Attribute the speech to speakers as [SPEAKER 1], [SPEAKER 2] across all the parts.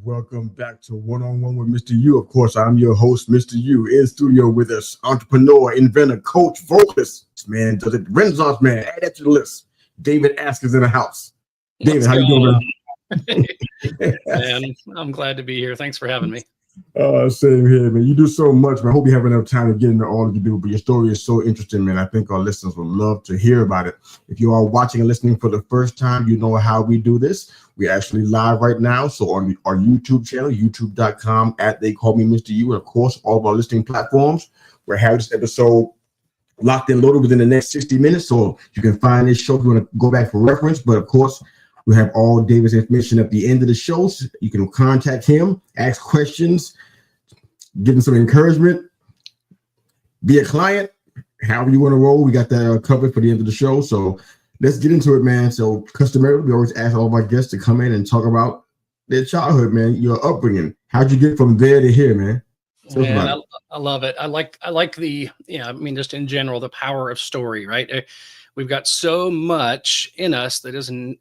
[SPEAKER 1] Welcome back to One-on-One with Mr. U. Of course, I'm your host, Mr. U. In studio with us, entrepreneur, inventor, coach, vocalist, man, does it, Renaissance man, add that to the list. David Asker's in the house. David, how you doing?
[SPEAKER 2] Man, I'm glad to be here. Thanks for having me.
[SPEAKER 1] Same here, man. You do so much, man. I hope you have enough time to get into all that you do, but your story is so interesting, man. I think our listeners would love to hear about it. If you are watching and listening for the first time, you know how we do this. We're actually live right now. So on our YouTube channel, youtube.com @ They Call Me Mr. U, and of course, all of our listening platforms. We're having this episode locked and loaded within the next 60 minutes. So you can find this show if you want to go back for reference. But of course, we have all David's information at the end of the show. So you can contact him, ask questions, give him some encouragement, be a client, however you want to roll. We got that covered for the end of the show. So let's get into it, man. So customarily, we always ask all of our guests to come in and talk about their childhood, man, your upbringing. How'd you get from there to here, man?
[SPEAKER 2] Man, I love it. I like the, I mean, just in general, the power of story, right? We've got so much in us that isn't,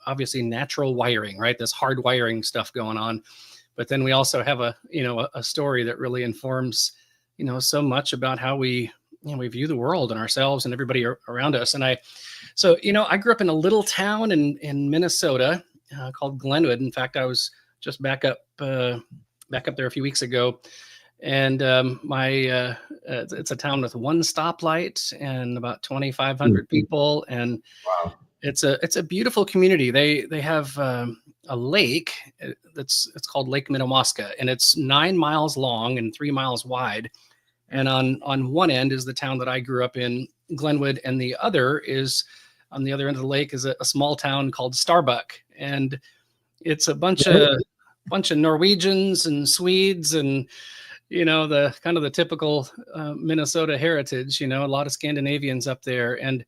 [SPEAKER 2] obviously natural wiring, right? This hard wiring stuff going on. But then we also have a story that really informs, so much about how we view the world and ourselves and everybody around us. And I grew up in a little town in Minnesota called Glenwood. In fact, I was just back up there a few weeks ago. And it's a town with one stoplight and about 2,500 people. And wow. It's a beautiful community. They have a lake it's called Lake Minnewaska, and it's 9 miles long and 3 miles wide. And on one end is the town that I grew up in, Glenwood, and the other is on the other end of the lake is a small town called Starbuck, and it's a bunch of Norwegians and Swedes and the kind of the typical Minnesota heritage. A lot of Scandinavians up there, and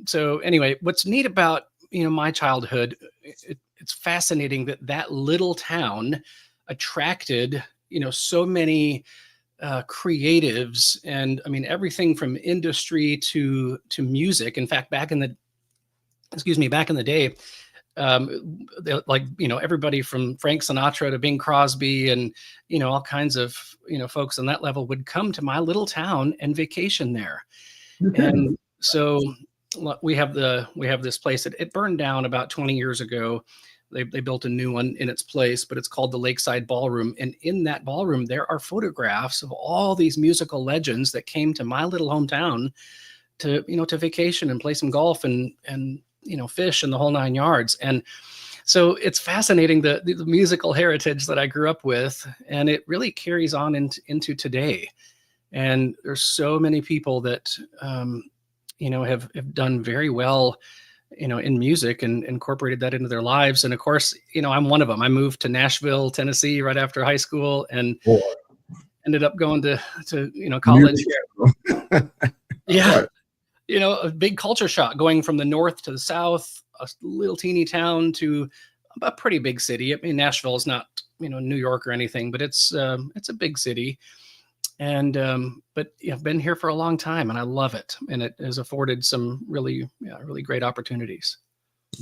[SPEAKER 2] so anyway, what's neat about my childhood, it's fascinating that little town attracted so many creatives, and I mean everything from industry to music. In fact, back in the day, everybody from Frank Sinatra to Bing Crosby and all kinds of folks on that level would come to my little town and vacation there. Okay. And so we have this place that it burned down about 20 years ago. They built a new one in its place, but it's called the Lakeside Ballroom. And in that ballroom, there are photographs of all these musical legends that came to my little hometown to vacation and play some golf and fish and the whole 9 yards. And so it's fascinating the musical heritage that I grew up with, and it really carries on into today. And there's so many people that have done very well, in music and incorporated that into their lives. And of course, I'm one of them. I moved to Nashville, Tennessee right after high school and ended up going to college. Yeah. A big culture shock going from the north to the south, a little teeny town to a pretty big city. I mean, Nashville is not, New York or anything, but it's a big city. And, but I've been here for a long time and I love it. And it has afforded some really great opportunities.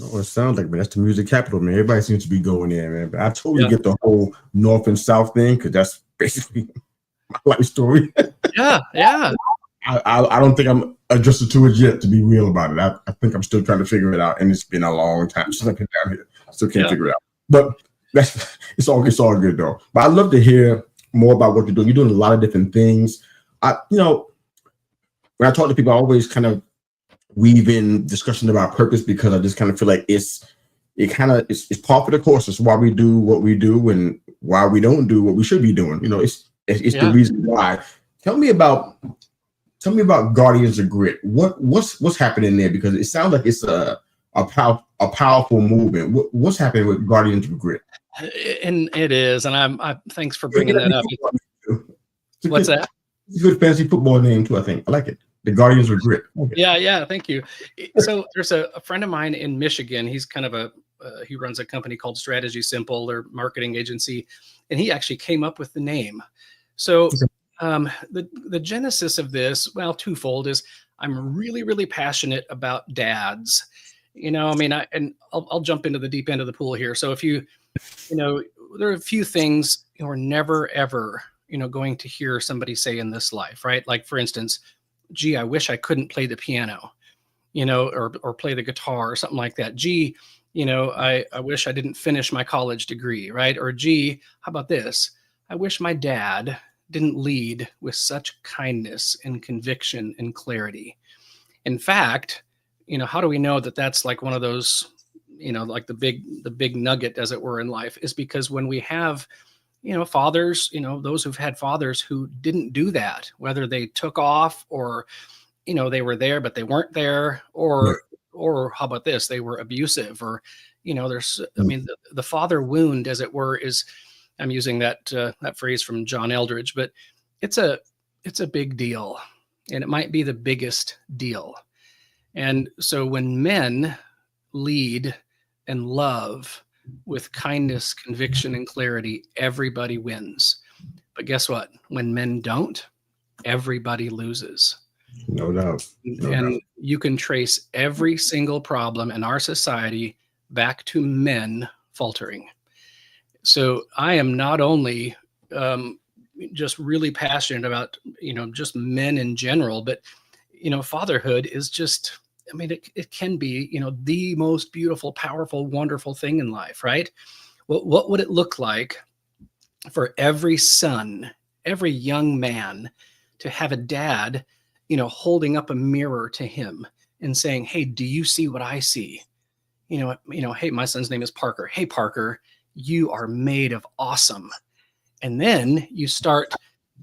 [SPEAKER 1] Oh, it sounds like, man, that's the music capital, man. Everybody seems to be going there, man. But I totally get the whole North and South thing, because that's basically my life story.
[SPEAKER 2] Yeah.
[SPEAKER 1] I don't think I'm adjusted to it yet, to be real about it. I think I'm still trying to figure it out, and it's been a long time since I've been down here. Still can't figure it out. But it's all good though. But I'd love to hear more about what you're doing. You're doing a lot of different things. When I talk to people, I always kind of weave in discussion about purpose, because I just kind of feel like it's part of the course. It's why we do what we do and why we don't do what we should be doing. It's the reason why. Tell me about Guardians of Grit. What's happening there? Because it sounds like it's a powerful movement. What's happening with Guardians of Grit?
[SPEAKER 2] And it is, and I thanks for bringing that up. What's that?
[SPEAKER 1] It's a good fantasy football name too. I think I like it. The Guardians of Grit. Okay.
[SPEAKER 2] Yeah. Thank you. So there's a friend of mine in Michigan. He's kind of he runs a company called Strategy Simple, their marketing agency, and he actually came up with the name. So the genesis of this, well, twofold, is I'm really, really passionate about dads. I'll jump into the deep end of the pool here. So if you there are a few things we're never, ever, going to hear somebody say in this life, right? Like, for instance, gee, I wish I couldn't play the piano, or play the guitar or something like that. Gee, I wish I didn't finish my college degree, right? Or gee, how about this? I wish my dad didn't lead with such kindness and conviction and clarity. In fact, how do we know that that's like one of those, like the big nugget, as it were, in life, is because when we have, fathers, those who've had fathers who didn't do that, whether they took off or, they were there, but they weren't there, or how about this? They were abusive, or, the father wound, as it were, is, I'm using that phrase from John Eldridge, but it's a big deal, and it might be the biggest deal. And so when men lead and love with kindness, conviction, and clarity, everybody wins. But guess what? When men don't, everybody loses.
[SPEAKER 1] No doubt.
[SPEAKER 2] And you can trace every single problem in our society back to men faltering. So I am not only just really passionate about, just men in general, but, fatherhood is just, it can be, the most beautiful, powerful, wonderful thing in life, right? What would it look like for every son, every young man, to have a dad, holding up a mirror to him and saying, hey, do you see what I see? Hey, my son's name is Parker. Hey, Parker, you are made of awesome. And then you start,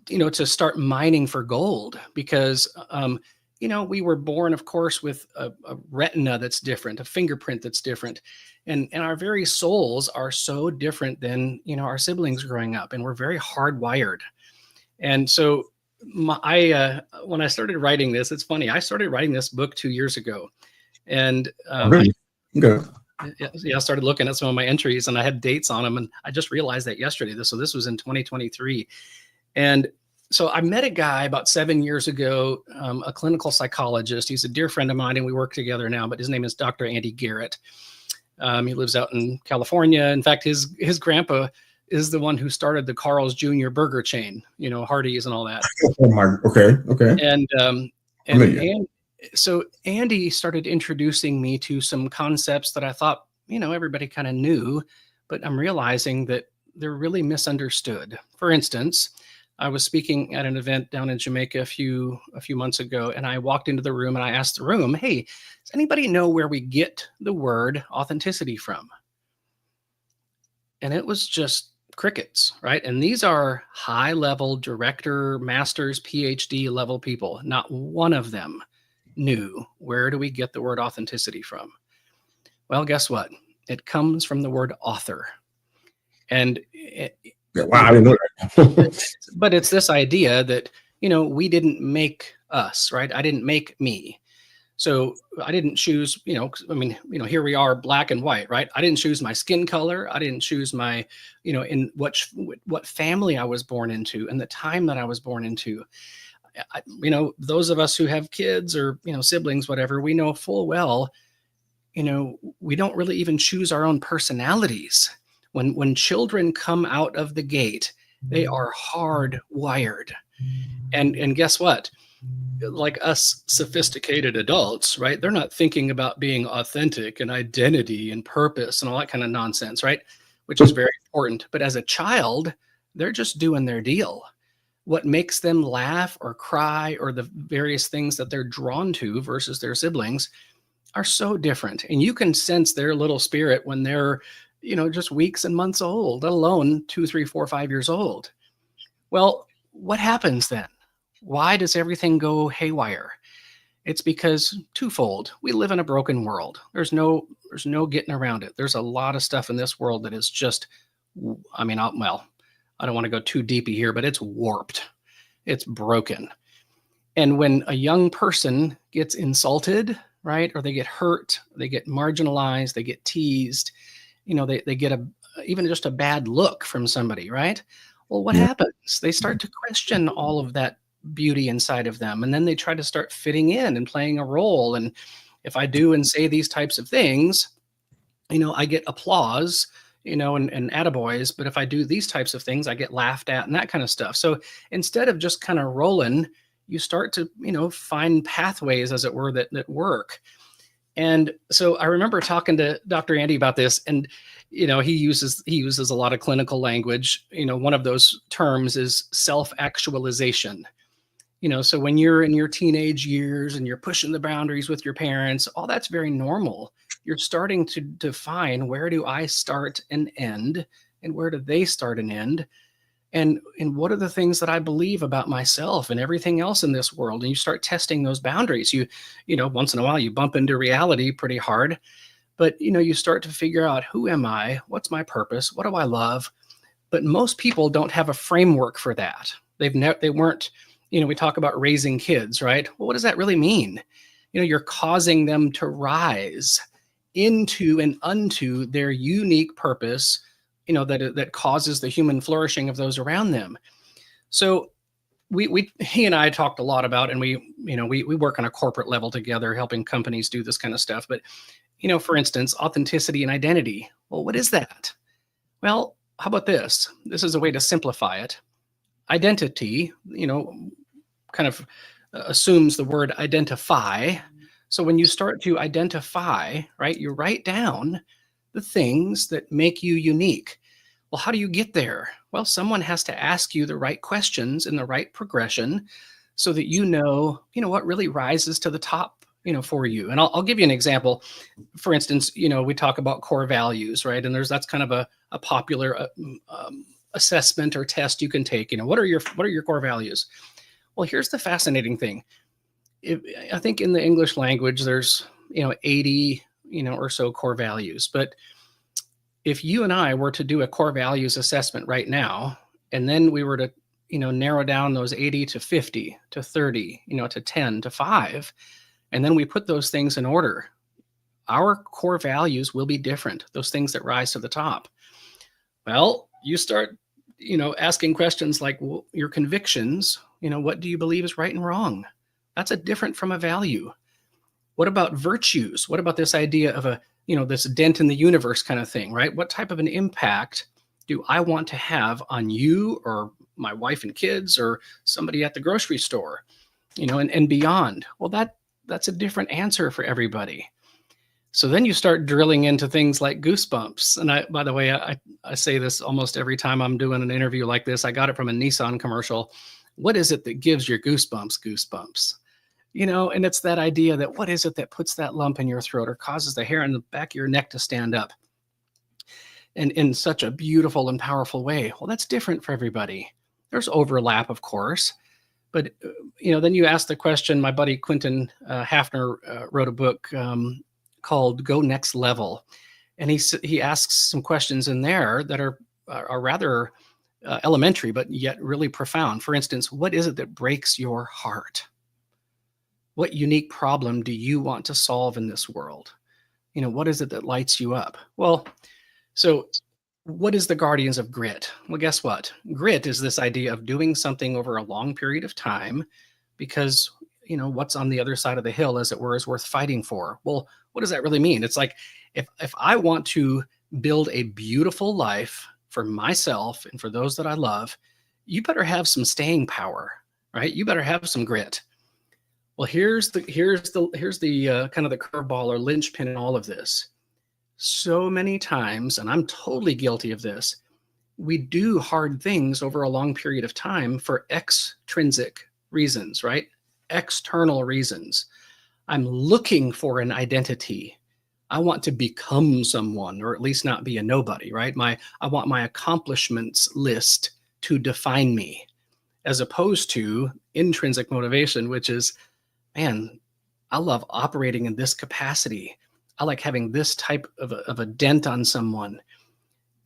[SPEAKER 2] to start mining for gold, because, we were born, of course, with a retina that's different, a fingerprint that's different. And our very souls are so different than, our siblings growing up, and we're very hardwired. And so when I started writing this, it's funny, I started writing this book 2 years ago. And
[SPEAKER 1] Really? Okay.
[SPEAKER 2] I started looking at some of my entries, and I had dates on them, and I just realized that yesterday. So this was in 2023. And so I met a guy about 7 years ago, a clinical psychologist. He's a dear friend of mine, and we work together now, but his name is Dr. Andy Garrett. He lives out in California. In fact, his grandpa is the one who started the Carl's Jr. burger chain, Hardee's and all that.
[SPEAKER 1] Okay.
[SPEAKER 2] And so Andy started introducing me to some concepts that I thought, everybody kind of knew, but I'm realizing that they're really misunderstood. For instance, I was speaking at an event down in Jamaica a few months ago, and I walked into the room and I asked the room, hey, does anybody know where we get the word authenticity from? And it was just crickets, right? And these are high-level director, master's, PhD level people. Not one of them knew, where do we get the word authenticity from? Well, guess what? It comes from the word author. And
[SPEAKER 1] wow, I didn't know that.
[SPEAKER 2] But it's this idea that, we didn't make us, right? I didn't make me. So I didn't choose, here we are, black and white, right? I didn't choose my skin color. I didn't choose my, in what family I was born into and the time that I was born into. Those of us who have kids or, siblings, whatever, we know full well, we don't really even choose our own personalities. When children come out of the gate, they are hardwired. And guess what? Like us sophisticated adults, right? They're not thinking about being authentic and identity and purpose and all that kind of nonsense, right? Which is very important. But as a child, they're just doing their deal. What makes them laugh or cry or the various things that they're drawn to versus their siblings are so different. And you can sense their little spirit when they're, just weeks and months old, let alone 2, 3, 4, 5 years old. Well, what happens then? Why does everything go haywire? It's because twofold. We live in a broken world. There's no getting around it. There's a lot of stuff in this world that is just, I don't want to go too deepy here, but it's warped. It's broken. And when a young person gets insulted, right, or they get hurt, they get marginalized, they get teased, they get even just a bad look from somebody, right? Well, what happens? They start to question all of that beauty inside of them. And then they try to start fitting in and playing a role. And if I do and say these types of things, I get applause, and attaboys. But if I do these types of things, I get laughed at and that kind of stuff. So instead of just kind of rolling, you start to, find pathways, as it were, that work. And so I remember talking to Dr. Andy about this, and he uses a lot of clinical language. One of those terms is self-actualization. So when you're in your teenage years and you're pushing the boundaries with your parents, all that's very normal. You're starting to define, where do I start and end, and where do they start and end? And what are the things that I believe about myself and everything else in this world? And you start testing those boundaries. You once in a while you bump into reality pretty hard, but you start to figure out, who am I? What's my purpose? What do I love? But most people don't have a framework for that. They weren't, we talk about raising kids, right? Well, what does that really mean? You're causing them to rise into and unto their unique purpose, that causes the human flourishing of those around them. So he and I talked a lot about, and we work on a corporate level together, helping companies do this kind of stuff. But, for instance, authenticity and identity. Well, what is that? Well, how about this? This is a way to simplify it. Identity, kind of assumes the word identify. So when you start to identify, right, you write down the things that make you unique. Well, how do you get there? Well, someone has to ask you the right questions in the right progression so that what really rises to the top, for you. And I'll give you an example. For instance, we talk about core values, right? And that's kind of a popular assessment or test you can take. What are your core values? Well, here's the fascinating thing. I think in the English language, there's 80 or so core values. But if you and I were to do a core values assessment right now, and then we were to narrow down those 80 to 50 to 30, to 10 to 5, and then we put those things in order, our core values will be different, those things that rise to the top. Well, you start asking questions like, well, your convictions, what do you believe is right and wrong? That's a different from a value. What about virtues? What about this idea of this dent in the universe kind of thing, right? What type of an impact do I want to have on you or my wife and kids or somebody at the grocery store, and beyond? Well, that's a different answer for everybody. So then you start drilling into things like goosebumps. And by the way, I say this almost every time I'm doing an interview like this. I got it from a Nissan commercial. What is it that gives your goosebumps? And it's that idea that what is it that puts that lump in your throat or causes the hair on the back of your neck to stand up, and in such a beautiful and powerful way? Well, that's different for everybody. There's overlap, of course, but then you ask the question. My buddy Quentin Hafner wrote a book called Go Next Level, and he asks some questions in there that are rather elementary, but yet really profound. For instance, what is it that breaks your heart? What unique problem do you want to solve in this world? What is it that lights you up? Well, so what is the guardians of grit? Well, guess what? Grit is this idea of doing something over a long period of time because, what's on the other side of the hill, as it were, is worth fighting for. Well, what does that really mean? It's like, if I want to build a beautiful life for myself and for those that I love, you better have some staying power, right? You better have some grit. Well, here's the kind of the curveball or linchpin in all of this. So many times, and I'm totally guilty of this, we do hard things over a long period of time for extrinsic reasons, right? External reasons. I'm looking for an identity. I want to become someone, or at least not be a nobody, right? I want my accomplishments list to define me, as opposed to intrinsic motivation, which is, man, I love operating in this capacity. I like having this type of a dent on someone.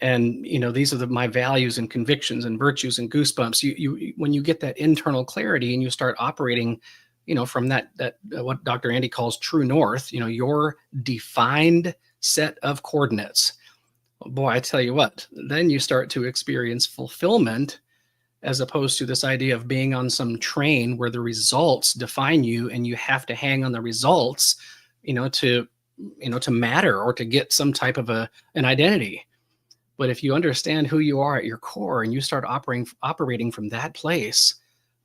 [SPEAKER 2] And, these are my values and convictions and virtues and goosebumps. You when you get that internal clarity and you start operating, from that what Dr. Andy calls true north, your defined set of coordinates. Boy, I tell you what, then you start to experience fulfillment, as opposed to this idea of being on some train where the results define you and you have to hang on the results, to matter or to get some type of an identity. But if you understand who you are at your core and you start operating from that place,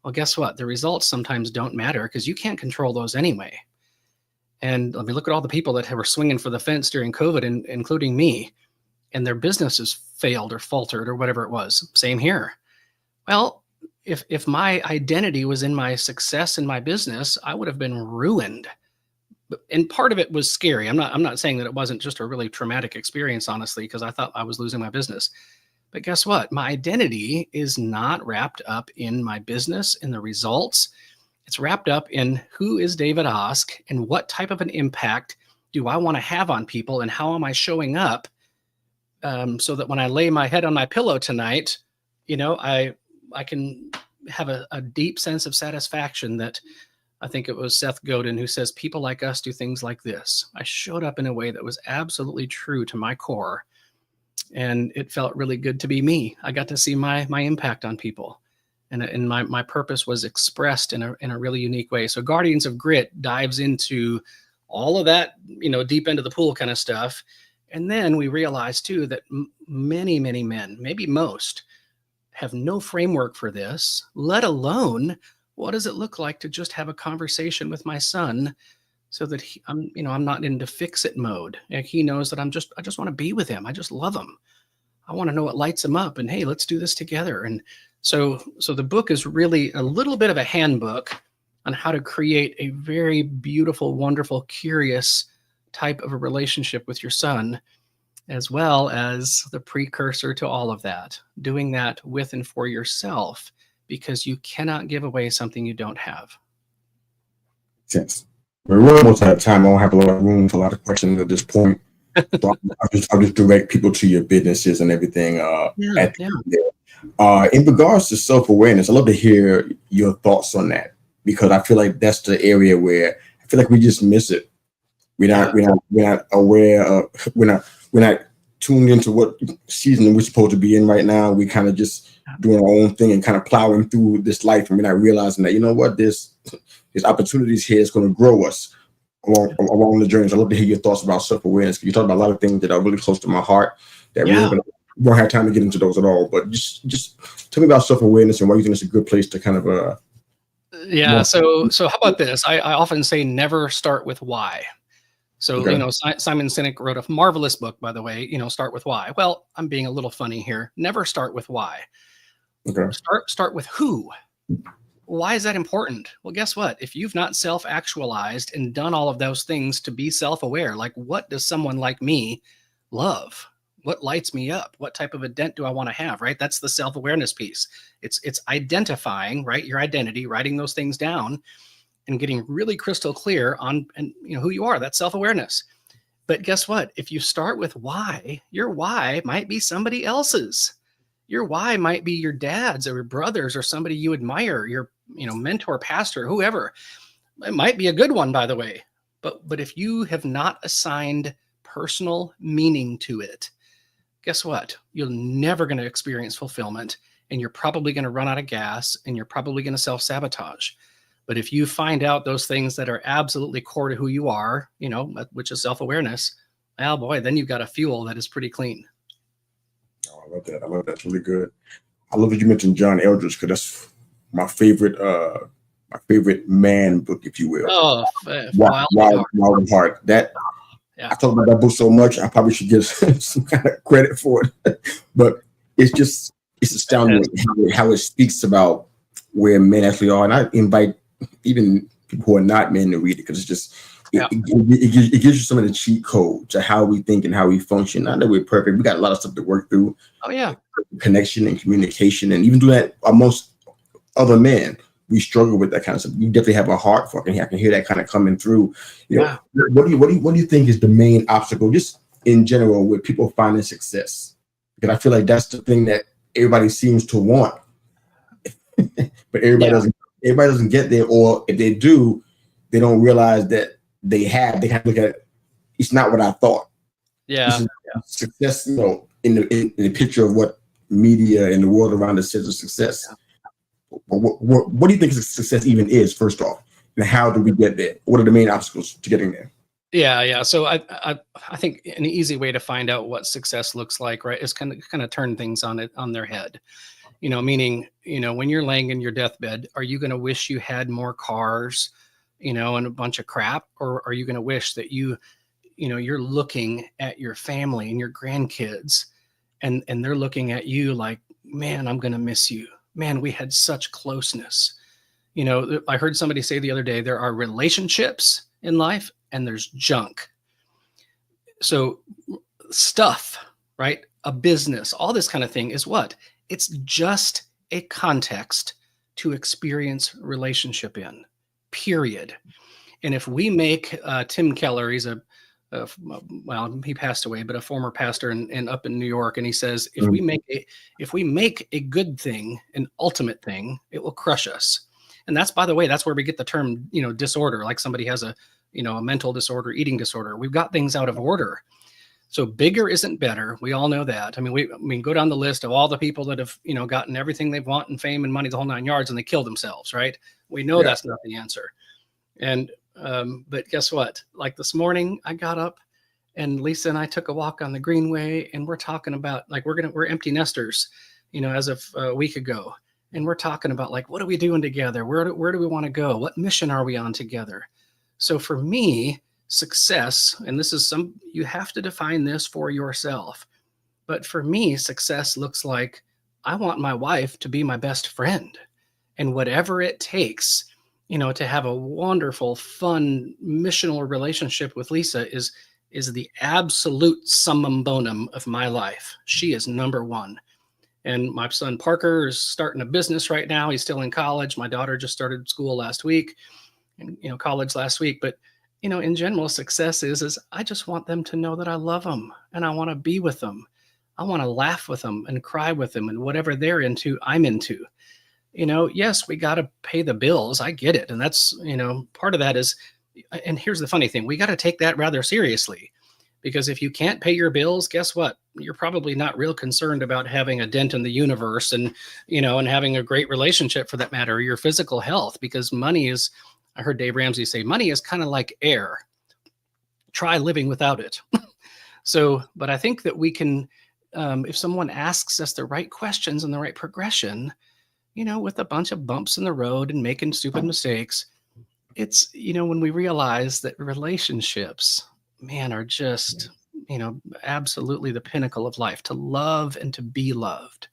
[SPEAKER 2] well, guess what? The results sometimes don't matter because you can't control those anyway. And I mean, look at all the people that were swinging for the fence during COVID, including me, and their businesses failed or faltered or whatever it was. Same here. Well, if my identity was in my success in my business, I would have been ruined. And part of it was scary. I'm not saying that it wasn't just a really traumatic experience, honestly, because I thought I was losing my business. But guess what? My identity is not wrapped up in my business and the results. It's wrapped up in who is David Osk and what type of an impact do I want to have on people and how am I showing up so that when I lay my head on my pillow tonight, I can have a deep sense of satisfaction that I think it was Seth Godin who says, people like us do things like this. I showed up in a way that was absolutely true to my core. And it felt really good to be me. I got to see my impact on people. And my purpose was expressed in a really unique way. So Guardians of Grit dives into all of that, deep into the pool kind of stuff. And then we realized too that many, many men, maybe most, have no framework for this, let alone what does it look like to just have a conversation with my son so that I'm not into fix-it mode. Like he knows that I just want to be with him. I just love him. I want to know what lights him up and hey, let's do this together. And so the book is really a little bit of a handbook on how to create a very beautiful, wonderful, curious type of a relationship with your son, as well as the precursor to all of that, doing that with and for yourself, because you cannot give away something you don't have.
[SPEAKER 1] Yes. We're almost out of time. I don't have a lot of room for a lot of questions at this point. So I'll just direct people to your businesses and everything. In regards to self-awareness, I'd love to hear your thoughts on that, because I feel like that's the area where I feel like we just miss it. We're not aware of, we're not tuned into what season we're supposed to be in right now. We kind of just doing our own thing and kind of plowing through this life, and we're not realizing that, there's opportunities here that's going to grow us along the journey. So I'd love to hear your thoughts about self-awareness. You talked about a lot of things that are really close to my heart that we won't have time to get into those at all. But just tell me about self-awareness and why you think it's a good place to kind of
[SPEAKER 2] So how about this? I often say never start with why. So, Simon Sinek wrote a marvelous book, by the way, start with why. Well, I'm being a little funny here. Never start with why.
[SPEAKER 1] Okay.
[SPEAKER 2] Start with who. Why is that important? Well, guess what? If you've not self-actualized and done all of those things to be self-aware, like what does someone like me love? What lights me up? What type of a dent do I want to have, right? That's the self-awareness piece. It's identifying, right, your identity, writing those things down, and getting really crystal clear on who you are. That's self-awareness. But guess what? If you start with why, your why might be somebody else's. Your why might be your dad's or your brother's or somebody you admire, your mentor, pastor, whoever. It might be a good one, by the way. But if you have not assigned personal meaning to it, guess what? You're never going to experience fulfillment, and you're probably going to run out of gas, and you're probably going to self-sabotage. But if you find out those things that are absolutely core to who you are, which is self-awareness, oh boy, then you've got a fuel that is pretty clean.
[SPEAKER 1] Oh, I love that. I love that. It's really good. I love that you mentioned John Eldridge, because that's my favorite man book, if you will.
[SPEAKER 2] Oh,
[SPEAKER 1] Wild Heart. That I talk about that book so much, I probably should get some kind of credit for it. But it's astounding how it speaks about where men actually are. And I invite even people who are not men to read it, because it gives you some of the cheat code to how we think and how we function. Not that we're perfect. We got a lot of stuff to work through.
[SPEAKER 2] Oh yeah.
[SPEAKER 1] Connection and communication, and even do that amongst other men. We struggle with that kind of stuff. You definitely have a heart for it. I can hear that kind of coming through. What do you think is the main obstacle, just in general, with people finding success? Because I feel like that's the thing that everybody seems to want, but everybody doesn't get there, or if they do, they don't realize that they kind of look at it, it's not what I thought. Success, in the picture of what media and the world around us says is success. What do you think success even is, first off, and how do we get there? What are the main obstacles to getting there?
[SPEAKER 2] Yeah. So I think an easy way to find out what success looks like, right, is kind of turn things on their head. Meaning, when you're laying in your deathbed, are you going to wish you had more cars, and a bunch of crap, or are you going to wish that you're looking at your family and your grandkids, and they're looking at you like, man, I'm going to miss you. Man, we had such closeness. I heard somebody say the other day, there are relationships in life and there's junk. So stuff, right? A business, all this kind of thing is what? It's just a context to experience relationship in, period. And if we make Tim Keller, he's well, he passed away, but a former pastor in up in New York, and he says, if we make a good thing an ultimate thing, it will crush us. And that's, by the way, that's where we get the term, disorder. Like somebody has a mental disorder, eating disorder. We've got things out of order. So bigger isn't better. We all know that. I mean, go down the list of all the people that have, gotten everything they want and fame and money, the whole 9 yards, and they kill themselves, right? We know that's not the answer. And, but guess what? Like this morning, I got up and Lisa and I took a walk on the Greenway, and we're talking about like, we're empty nesters, as of a week ago. And we're talking about like, what are we doing together? Where do we want to go? What mission are we on together? So for me, success, and you have to define this for yourself. But for me, success looks like I want my wife to be my best friend, and whatever it takes, to have a wonderful, fun, missional relationship with Lisa is the absolute summum bonum of my life. She is number one. And my son Parker is starting a business right now. He's still in college. My daughter just started school last week, and college last week. But in general, success is I just want them to know that I love them and I want to be with them. I want to laugh with them and cry with them, and whatever they're into, I'm into. Yes, we got to pay the bills. I get it. And that's, part of that is, and here's the funny thing, we got to take that rather seriously, because if you can't pay your bills, guess what? You're probably not real concerned about having a dent in the universe and, and having a great relationship for that matter, or your physical health, because money is, I heard Dave Ramsey say, money is kind of like air. Try living without it. So, but I think that we can, if someone asks us the right questions and the right progression, with a bunch of bumps in the road and making stupid mistakes, it's, when we realize that relationships, man, are just, absolutely the pinnacle of life, to love and to be loved,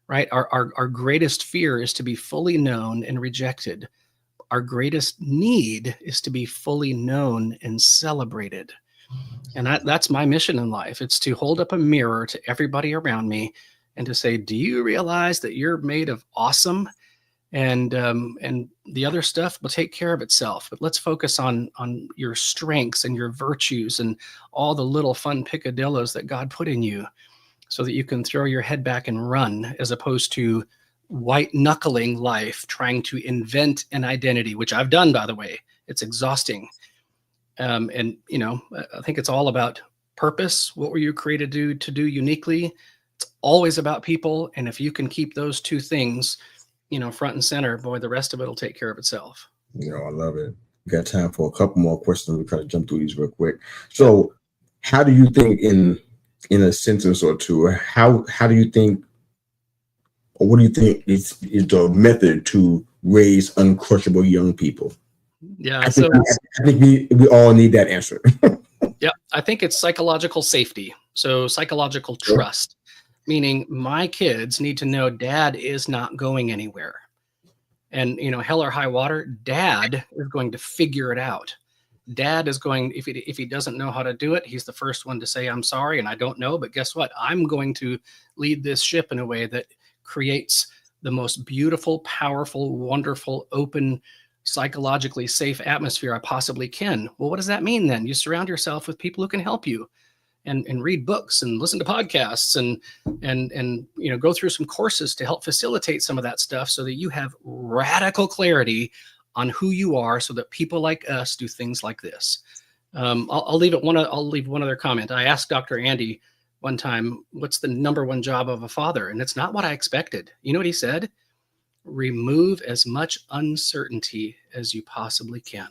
[SPEAKER 2] right? Our greatest fear is to be fully known and rejected. Our greatest need is to be fully known and celebrated. And that's my mission in life. It's to hold up a mirror to everybody around me and to say, do you realize that you're made of awesome? And the other stuff will take care of itself. But let's focus on your strengths and your virtues and all the little fun picadillos that God put in you, so that you can throw your head back and run, as opposed to white knuckling life, trying to invent an identity, which I've done, by the way. It's exhausting. And, I think it's all about purpose. What were you created to do uniquely? It's always about people. And if you can keep those two things, front and center, boy, the rest of it will take care of itself.
[SPEAKER 1] I love it. We got time for a couple more questions. We'll try to jump through these real quick. So how do you think, in a sentence or two, how do you think, or what do you think is the method to raise uncrushable young people?
[SPEAKER 2] Yeah.
[SPEAKER 1] I think we all need that answer.
[SPEAKER 2] Yeah. I think it's psychological safety. So psychological trust, meaning my kids need to know dad is not going anywhere. And, hell or high water, dad is going to figure it out. Dad is going, if he doesn't know how to do it, he's the first one to say, I'm sorry, and I don't know, but guess what? I'm going to lead this ship in a way that creates the most beautiful, powerful, wonderful, open, psychologically safe atmosphere I possibly can. Well, what does that mean then? You surround yourself with people who can help you, and read books and listen to podcasts and go through some courses to help facilitate some of that stuff, so that you have radical clarity on who you are, so that people like us do things like this. I'll leave one other comment. I asked Dr. Andy one time, what's the number one job of a father? And it's not what I expected. You know what he said? Remove as much uncertainty as you possibly can.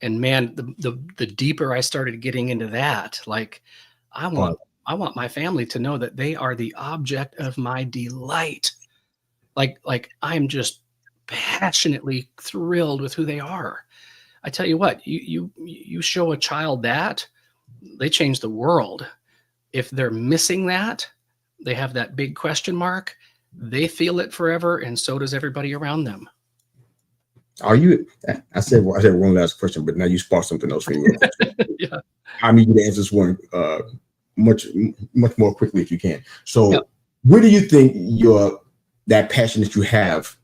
[SPEAKER 2] And man, the deeper I started getting into that, like I want my family to know that they are the object of my delight. Like I'm just passionately thrilled with who they are. I tell you what, you show a child that, they change the world. If they're missing that, they have that big question mark, they feel it forever, and so does everybody around them.
[SPEAKER 1] Are you? I said one last question, but now you sparked something else for me.
[SPEAKER 2] Yeah.
[SPEAKER 1] I need you to answer this one much more quickly if you can. So, where do you think that passion that you have,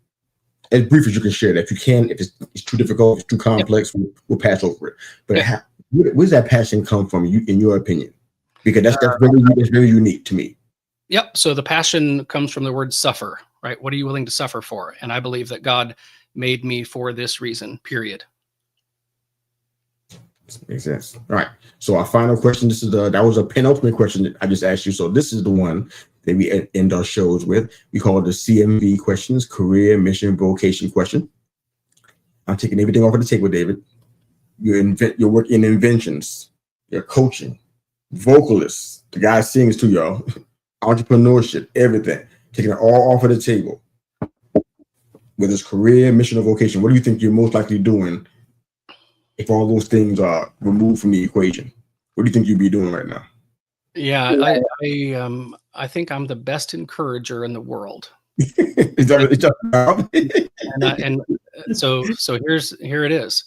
[SPEAKER 1] as brief as you can share that? If you can, if it's too difficult, if it's too complex, we'll pass over it. But where does that passion come from, in your opinion? Because that's very unique to me.
[SPEAKER 2] Yep. So the passion comes from the word suffer, right? What are you willing to suffer for? And I believe that God made me for this reason, period.
[SPEAKER 1] Makes sense. All right. So our final question, that was a penultimate question that I just asked you. So this is the one that we end our shows with. We call it the CMV questions, career, mission, vocation question. I'm taking everything off of the table, David. Your work in inventions, your coaching, vocalist, the guy sings to y'all, entrepreneurship, everything. Taking it all off of the table. Whether it's career, mission, or vocation, what do you think you're most likely doing if all those things are removed from the equation? What do you think you'd be doing right now?
[SPEAKER 2] Yeah, I think I'm the best encourager in the world. So here it is.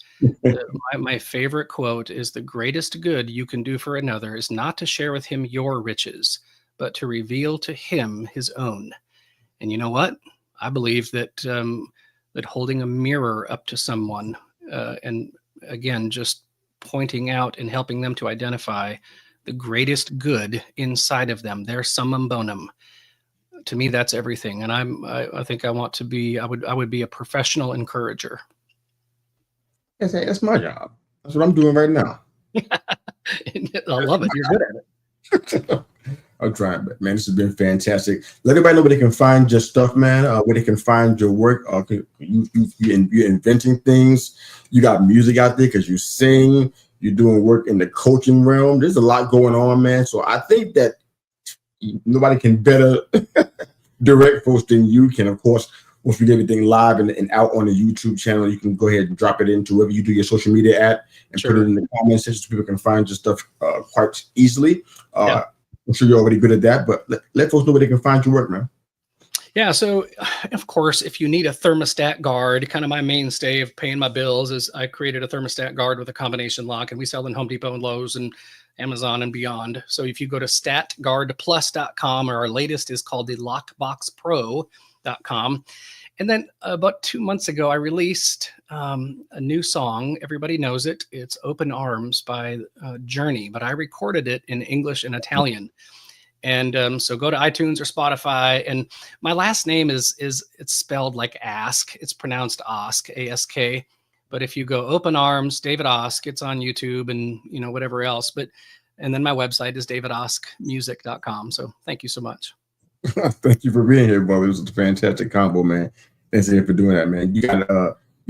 [SPEAKER 2] My favorite quote is, the greatest good you can do for another is not to share with him your riches, but to reveal to him his own. And you know what? I believe that that holding a mirror up to someone and again, just pointing out and helping them to identify the greatest good inside of them, their summum bonum. To me, that's everything. And I think I want to be, I would be a professional encourager.
[SPEAKER 1] That's my job. That's what I'm doing right now.
[SPEAKER 2] I love it. You're good at it.
[SPEAKER 1] I'm trying, but man, this has been fantastic. Let everybody know where they can find your stuff, man. Where they can find your work. You're inventing things. You got music out there because you sing. You're doing work in the coaching realm. There's a lot going on, man. So I think that nobody can better direct folks than you can. Of course, once we get everything live and out on the YouTube channel, you can go ahead and drop it into wherever you do your social media at and put it in the comment section so people can find your stuff quite easily. I'm sure you're already good at that, but let folks know where they can find your work, man.
[SPEAKER 2] Yeah, so of course, if you need a thermostat guard, kind of my mainstay of paying my bills is I created a thermostat guard with a combination lock, and we sell in Home Depot and Lowe's and Amazon and beyond. So if you go to statguardplus.com, or our latest is called the lockboxpro.com. And then about 2 months ago, I released a new song. Everybody knows it. It's Open Arms by Journey, but I recorded it in English and Italian. And so go to iTunes or Spotify. And my last name is it's spelled like ask. It's pronounced Ask, A-S-K. But if you go Open Arms, David Osk, it's on YouTube and whatever else. And then my website is davidoskmusic.com. So thank you so much.
[SPEAKER 1] Thank you for being here, brother. It was a fantastic combo, man. Thanks again for doing that, man. You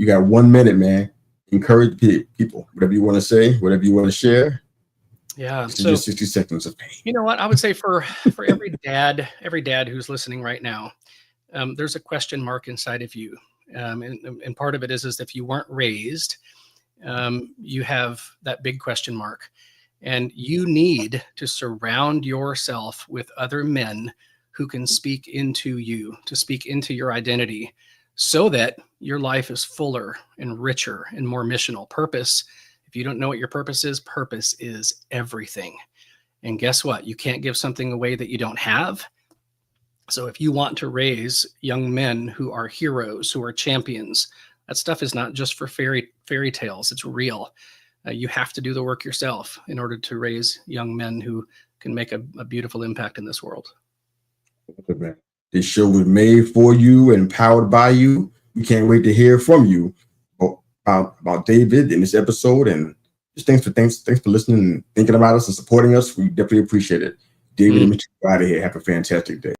[SPEAKER 1] got 1 minute, man. Encourage people. Whatever you want to say, whatever you want to share.
[SPEAKER 2] Yeah.
[SPEAKER 1] So just 60 seconds of pain.
[SPEAKER 2] You know what? I would say for every dad who's listening right now, there's a question mark inside of you. And part of it is if you weren't raised, you have that big question mark. And you need to surround yourself with other men who can speak into you, to speak into your identity, so that your life is fuller and richer and more missional. Purpose. If you don't know what your purpose is everything. And guess what? You can't give something away that you don't have. So if you want to raise young men who are heroes, who are champions, that stuff is not just for fairy tales. It's real. You have to do the work yourself in order to raise young men who can make a beautiful impact in this world.
[SPEAKER 1] This show was made for you and powered by you. We can't wait to hear from you about David in this episode. And just thanks for listening and thinking about us and supporting us. We definitely appreciate it. David, let me get you out of here. Have a fantastic day.